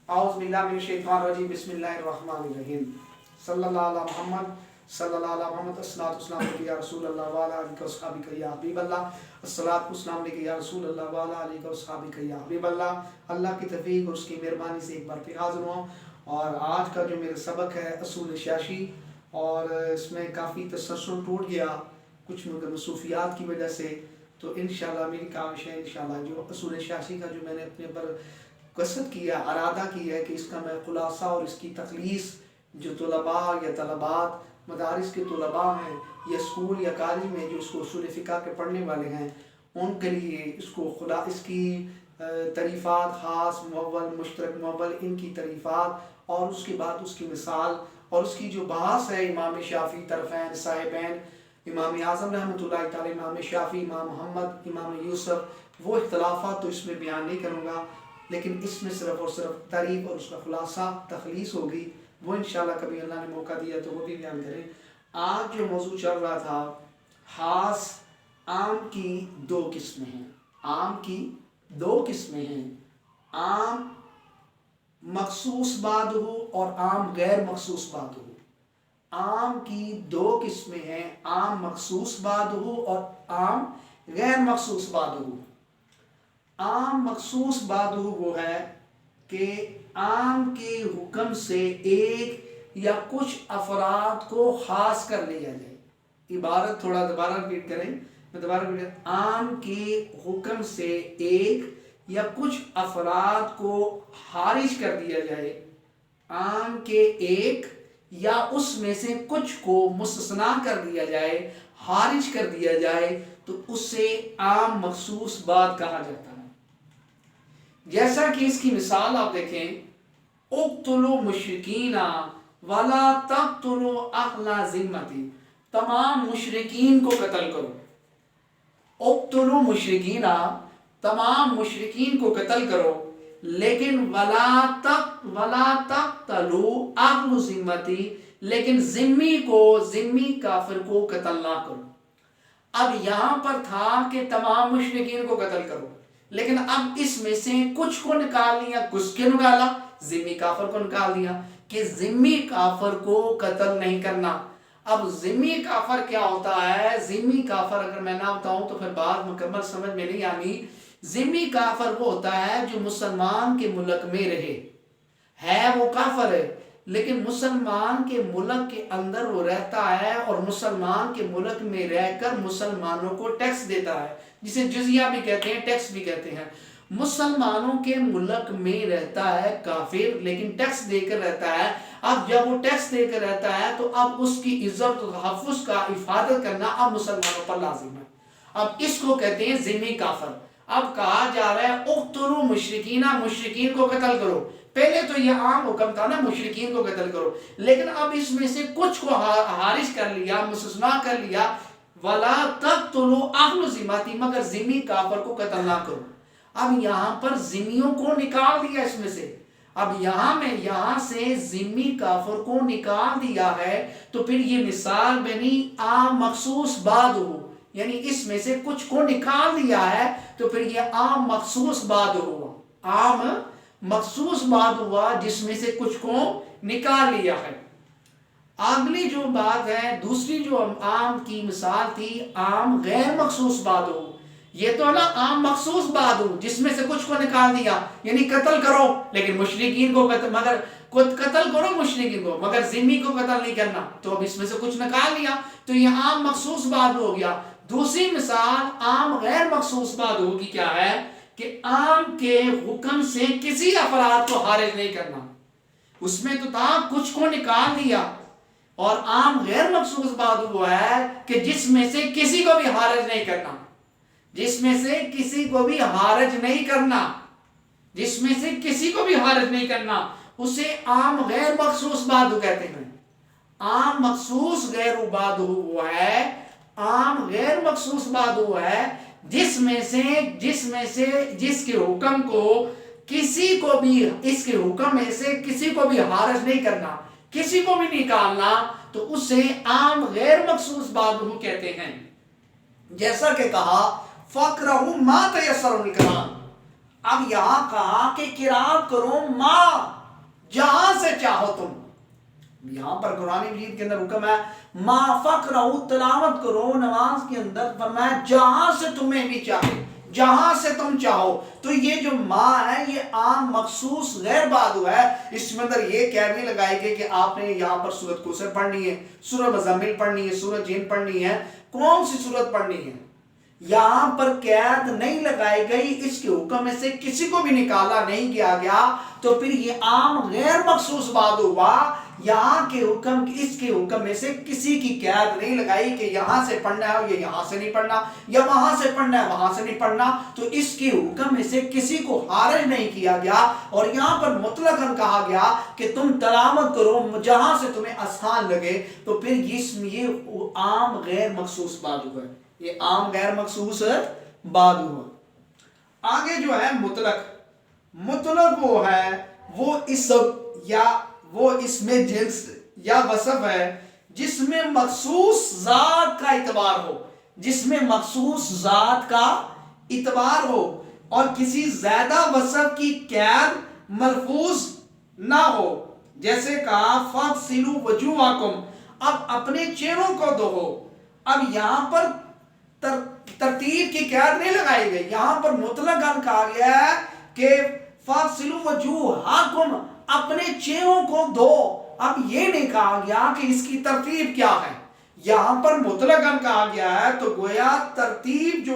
اعوذ باللہ من الشیطان الرجیم بسم اللہ الرحمن الرحیم صلی اللہ علی محمد صلی اللہ علی محمد الصلاۃ والسلام علیک یا رسول اللہ وعلی آلہ وصحبہ یا حبیب اللہ الصلاۃ والسلام علیک یا رسول اللہ وعلی آلہ وصحبہ یا حبیب اللہ۔ اللہ کی توفیق اور اس کی مہربانی سے ایک بار پھر حاضر ہوں، اور آج کا جو میرا سبق ہے اصول شاشی، اور اس میں کافی تسلسل ٹوٹ گیا کچھ مصروفیات کی وجہ سے، تو انشاءاللہ میری کاوش ہے انشاءاللہ جو اصول شاشی کا جو میں نے اپنے پر قصد کیا، ارادہ کیا ہے کہ اس کا میں خلاصہ اور اس کی تخلیص جو طلباء یا طلبات مدارس کے طلباء ہیں یا اسکول یا کالج میں جو اس کو اصول فقہ کے پڑھنے والے ہیں ان کے لیے اس کی تعریفات خاص مول مشترک مول ان کی تعریفات، اور اس کے بعد اس کی مثال اور اس کی جو بحث ہے امام شافعی طرفین صاحبین امام اعظم رحمۃ اللہ تعالی، امام شافعی، امام محمد، امام یوسف، وہ اختلافات تو اس میں بیان نہیں کروں گا، لیکن اس میں صرف اور صرف تعریف اور اس کا خلاصہ تخلیص ہوگی، وہ انشاءاللہ کبھی اللہ نے موقع دیا تو وہ بھی بیان کریں۔ آج جو موضوع چل رہا تھا، خاص عام کی دو قسمیں ہیں، عام کی دو قسمیں ہیں، عام مخصوص بعد ہو اور عام غیر مخصوص بعد ہو۔ عام کی دو قسمیں ہیں، عام مخصوص بعد ہو اور عام غیر مخصوص بعد ہو۔ عام مخصوص بعد وہ ہے کہ عام کے حکم سے ایک یا کچھ افراد کو خاص کر لیا جائے۔ عبارت تھوڑا دوبارہ ریپیٹ کریں، میں دوبارہ ریپیٹ، عام کے حکم سے ایک یا کچھ افراد کو خارج کر دیا جائے، عام کے ایک یا اس میں سے کچھ کو مستثنا کر دیا جائے، خارج کر دیا جائے، تو اسے عام مخصوص بعد کہا جاتا ہے۔ جیسا کہ اس کی مثال آپ دیکھیں، اقتلوا مشرکین ولا تقتلوا اہل ذمتی، تمام مشرکین کو قتل کرو۔ اقتلوا مشرکین، تمام مشرکین کو قتل کرو، لیکن ولا تقتلوا اہل ذمتی، لیکن ذمی کافر کو قتل نہ کرو۔ اب یہاں پر تھا کہ تمام مشرکین کو قتل کرو، لیکن اب اس میں سے کچھ کو نکال لیا، کچھ کے نکالا، ذمی کافر کو نکال دیا کہ ذمی کافر کو قتل نہیں کرنا۔ اب ذمی کافر کیا ہوتا ہے؟ ذمی کافر اگر میں نہ بتاؤں تو پھر بات مکمل سمجھ میں نہیں آنی۔ ذمی کافر وہ ہوتا ہے جو مسلمان کے ملک میں رہے، ہے وہ کافر ہے لیکن مسلمان کے ملک کے اندر وہ رہتا ہے، اور مسلمان کے ملک میں رہ کر مسلمانوں کو ٹیکس دیتا ہے، جسے جزیہ بھی کہتے ہیں، ٹیکس بھی کہتے ہیں۔ مسلمانوں کے ملک میں رہتا ہے کافر، لیکن ٹیکس دے کر رہتا ہے۔ اب جب وہ ٹیکس دے کر رہتا ہے تو اب اس کی عزت و تحفظ کا حفاظت کرنا اب مسلمانوں پر لازم ہے۔ اب اس کو کہتے ہیں ذمی کافر۔ اب کہا جا رہا ہے اقتلوا مشرکین، مشرکین کو قتل کرو۔ پہلے تو یہ عام حکم تھا نا، مشرکین کو قتل کرو، لیکن اب اس میں سے کچھ کو خارج کر لیا، مستثنا کر لیا، وَلَا تَقْتُلُوا أَهْلَ ذِمَّتِهِ، مگر ذمی کافر کو قتل نہ کرو۔ اب یہاں پر ذمیوں کو نکال دیا اس میں سے۔ اب یہاں سے ذمی کافر کو نکال دیا ہے تو پھر یہ مثال بنی عام مخصوص بعد ہو، یعنی اس میں سے کچھ کو نکال دیا ہے تو پھر یہ عام مخصوص بعد ہوا، عام مخصوص بعد ہوا جس میں سے کچھ کو نکال لیا ہے۔ اگلی جو بات ہے، دوسری جو عام کی مثال تھی، عام غیر مخصوص بعد ہو۔ یہ تو نا عام مخصوص بعد ہو جس میں سے کچھ کو نکال دیا، یعنی قتل کرو لیکن مشرکین کو قتل کرو مشرکین کو، مگر ذمی کو قتل نہیں کرنا، تو اب اس میں سے کچھ نکال لیا تو یہ عام مخصوص بعد ہو گیا۔ دوسری مثال عام غیر مخصوص بعد ہو کی کیا ہے کہ عام کے حکم سے کسی افراد کو خارج نہیں کرنا، اس میں تو تھا کچھ کو نکال دیا، اور عام غیر مخصوص بعد وہ ہے کہ جس میں سے کسی کو بھی خارج نہیں کرنا، جس میں سے کسی کو بھی خارج نہیں کرنا، جس میں سے کسی کو بھی خارج نہیں کرنا، اسے عام غیر مخصوص بعد کہتے ہیں۔ عام مخصوص غیر بعد وہ ہے، عام غیر مخصوص بعد وہ ہے جس کے حکم کو کسی کو بھی، اس کے حکم میں سے کسی کو بھی خارج نہیں کرنا، کسی کو بھی نکالنا، تو اسے عام غیر مخصوص بعد کہتے ہیں۔ جیسا کہ کہا فَقْرَهُ مَا تَيَسَّرَ مِنَ الْقُرْآنِ، اب یہاں کہا کہ قرات کرو ماں، جہاں سے چاہو تم. یہاں پر قرآن مجید کے اندر حکم ہے ما فقرہو، تلاوت کرو نماز کے اندر. فرمایا جہاں سے تمہیں بھی چاہے، جہاں سے تم چاہو. تو یہ جو ما ہے یہ عام مخصوص غیر بادو ہے. اس میں اندر یہ قید نہیں لگائے گی کہ آپ نے یہاں پر سورۃ کوثر پڑھنی ہے، سورۃ مزمل پڑھنی ہے، سورۃ جن پڑھنی ہے، کون سی سورت پڑھنی ہے. یہاں پر قید نہیں لگائی گئی، اس کے حکم میں سے کسی کو بھی نکالا نہیں کیا گیا. تو پھر یہ عام غیر مخصوص بات ہوا. یہاں کے حکم، اس کے حکم میں سے کسی کی قید نہیں لگائی کہ یہاں سے پڑھنا ہے اور یہ یہاں سے نہیں پڑھنا، یا وہاں سے پڑھنا ہے وہاں سے نہیں پڑھنا. تو اس کے حکم میں سے کسی کو حارج نہیں کیا گیا. اور یہاں پر مطلقاً کہا گیا کہ تم تلاوت کرو جہاں سے تمہیں آسان لگے. تو پھر یہ عام غیر مخصوص بات ہوا ہے، یہ عام غیر مخصوص بات ہوا. آگے جو ہے مطلق وہ ہے وہ اسم یا وہ اسم جنس یا وصف ہے جس میں مخصوص ذات کا اعتبار ہو، جس میں مخصوص ذات کا اعتبار ہو اور کسی زیادہ وصف کی قید ملفوظ نہ ہو. جیسے کہا فاغسلوا وجوہکم، اب اپنے چہروں کو دھو. اب یہاں پر ترتیب کی قید نہیں لگائی گئی، یہاں پر مطلقاً کہا گیا ہے کہ فاغسلوا وجوہکم، اپنے چہروں کو دھو. اب یہ نہیں کہا گیا کہ اس کی ترتیب کیا ہے، یہاں پر مطلقاً کہا گیا ہے. تو گویا ترتیب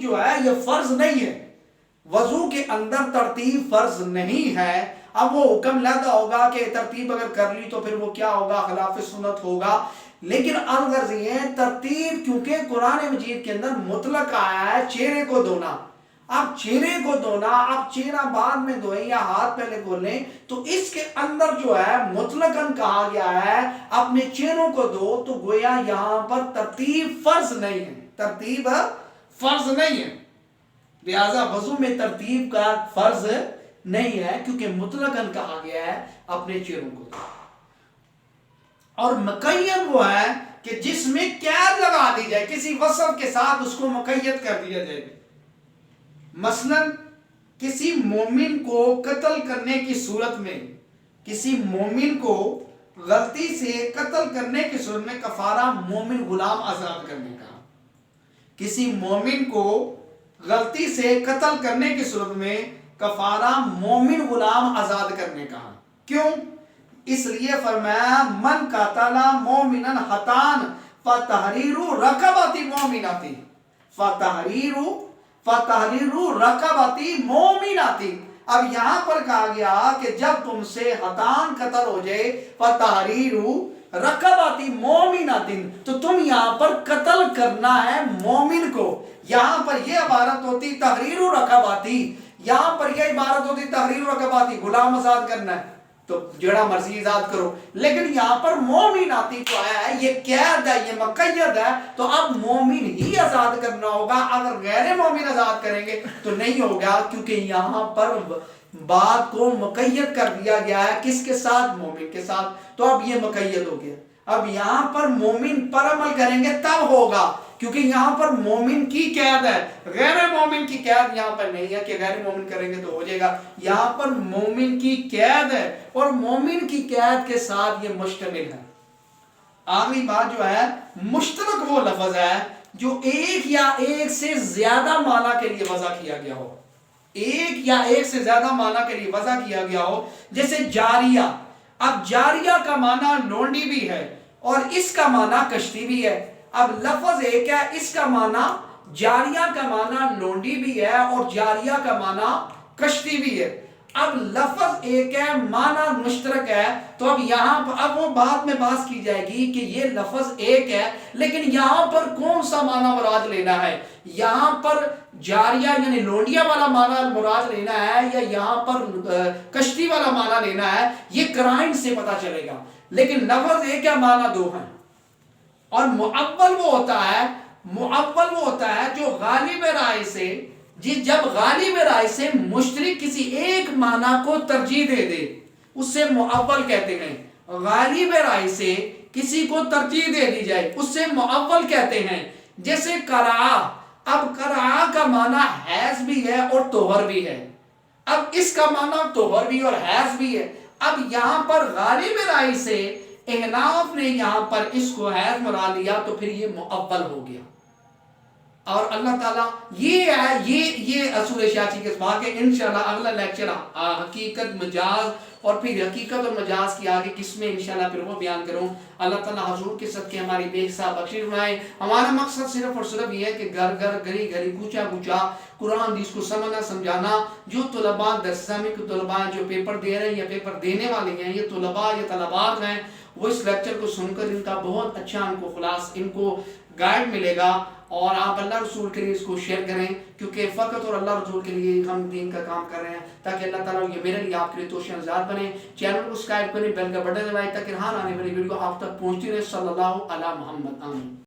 جو ہے یہ فرض نہیں ہے، وضو کے اندر ترتیب فرض نہیں ہے. اب وہ حکم لاتا ہوگا کہ ترتیب اگر کر لی تو پھر وہ کیا ہوگا، خلاف سنت ہوگا. لیکن الغرض یہ ترتیب کیونکہ قرآن مجید کے اندر مطلق آیا ہے چہرے کو دھونا. اب چہرے کو دھونا، اب چہرہ بعد میں دھوئیں یا ہاتھ پہلے دھولیں، تو اس کے اندر جو ہے مطلقاً کہا گیا ہے اپنے چہروں کو دھو. تو گویا یہاں پر ترتیب فرض نہیں ہے، ترتیب فرض نہیں ہے. لہذا وضو میں ترتیب کا فرض نہیں ہے کیونکہ مطلقاً کہا گیا ہے اپنے چہروں کو دھو. اور مقید وہ ہے کہ جس میں قید لگا دی جائے، کسی وصف کے ساتھ اس کو مقید کر دیا جائے. مثلا کسی مومن کو قتل کرنے کی صورت میں، کسی مومن کو غلطی سے قتل کرنے کی صورت میں کفارہ مومن غلام آزاد کرنے کا. کسی مومن کو غلطی سے قتل کرنے کی صورت میں کفارہ مومن غلام آزاد کرنے کا. کیوں؟ اس لیے فرمایا من قتل مومنا خطأ فتحریر رقبۃ مومنۃ، فتحریر رقبۃ مومنۃ. اب یہاں پر کہا گیا کہ جب تم سے خطأ قتل ہو جائے فتحریر رقبۃ مومنۃ، تو تم یہاں پر قتل کرنا ہے مومن کو. یہاں پر یہ عبارت ہوتی تحریر رقبۃ، یہاں پر یہ عبارت ہوتی تحریر رقبۃ، غلام آزاد کرنا ہے تو جڑا مرضی آزاد کرو. لیکن یہاں پر مومن آتی تو آیا ہے، یہ قید ہے، یہ مقید ہے. تو اب مومن ہی آزاد کرنا ہوگا، اگر غیر مومن آزاد کریں گے تو نہیں ہوگا، کیونکہ یہاں پر بات کو مقید کر دیا گیا ہے کس کے ساتھ، مومن کے ساتھ. تو اب یہ مقید ہو گیا. اب یہاں پر مومن پر عمل کریں گے تب ہوگا، کیونکہ یہاں پر مومن کی قید ہے، غیر مومن کی قید یہاں پر نہیں ہے کہ غیر مومن کریں گے تو ہو جائے گا. یہاں پر مومن کی قید ہے اور مومن کی قید کے ساتھ یہ مشتمل ہے. آخری بات جو ہے مشترک وہ لفظ ہے جو ایک یا ایک سے زیادہ معنی کے لیے وضع کیا گیا ہو، ایک یا ایک سے زیادہ معنی کے لیے وضع کیا گیا ہو. جیسے جاریہ، اب جاریہ کا معنی لونڈی بھی ہے اور اس کا معنی کشتی بھی ہے. اب لفظ ایک ہے، اس کا معنی جاریہ کا معنی لونڈی بھی ہے اور جاریہ کا معنی کشتی بھی ہے. اب لفظ ایک ہے، معنی مشترک ہے. تو اب یہاں پر اب وہ بعد میں بحث کی جائے گی کہ یہ لفظ ایک ہے لیکن یہاں پر کون سا معنی مراد لینا ہے. یہاں پر جاریہ یعنی لونڈیا والا معنی مراد لینا ہے یا یہاں پر کشتی والا معنی لینا ہے، یہ قرائن سے پتہ چلے گا. لیکن لفظ ایک ہے، معنی دو ہیں. اور معول وہ ہوتا ہے جو غالب رائے سے، جب غالب رائے سے مشترک کسی ایک معنی کو ترجیح دے دے اس سے معول کہتے ہیں. غالب رائے سے کسی کو ترجیح دے دی جائے اس سے معول کہتے ہیں. جیسے قرأ، اب قرعہ کا معنی حیض بھی ہے اور طہر بھی ہے، اب اس کا معنی طہر بھی اور حیض بھی ہے۔ اب یہاں پر غالب رائے سے احناف نے یہاں پر اس کو حیض مراد لیا تو پھر یہ مؤول ہو گیا۔ اور اللہ تعالیٰ یہ اصول شاچی کے سبا کہ انشاءاللہ اگلا لیکچر حقیقت مجاز اور پھر حقیقت اور مجاز کی آگے قسمیں انشاءاللہ پھر وہ بیان کروں۔ اللہ تعالیٰ حضور کے صدقے ہماری بے حساب بخشش فرمائے۔ ہمارا مقصد صرف اور صرف یہ ہے کہ گھر گھر گلی گلی کوچا کوچا قرآن حدیث کو سمجھنا سمجھانا۔ جو طلباء درس ثانوی کے طلباء جو پیپر دے رہے ہیں یا پیپر دینے والے ہیں، یہ طلباء یا طلبات ہیں، وہ اس لیکچر کو سن کر ان کا بہت اچھا ان کو گائیڈ ملے گا۔ اور آپ اللہ رسول کے لیے اس کو شیئر کریں، کیونکہ فقط اور اللہ رسول کے لیے ہم دین کا کام کر رہے ہیں، تاکہ اللہ تعالیٰ یہ میرے لیے آپ کے لیے توشیع آزاد بنے۔ چینل کو سبسکرائب کریں، بیل کا بٹن دبائیں تاکہ ہر آنے والی ویڈیو آپ تک پہنچتی رہے۔ صلی اللہ علی محمد، آمین۔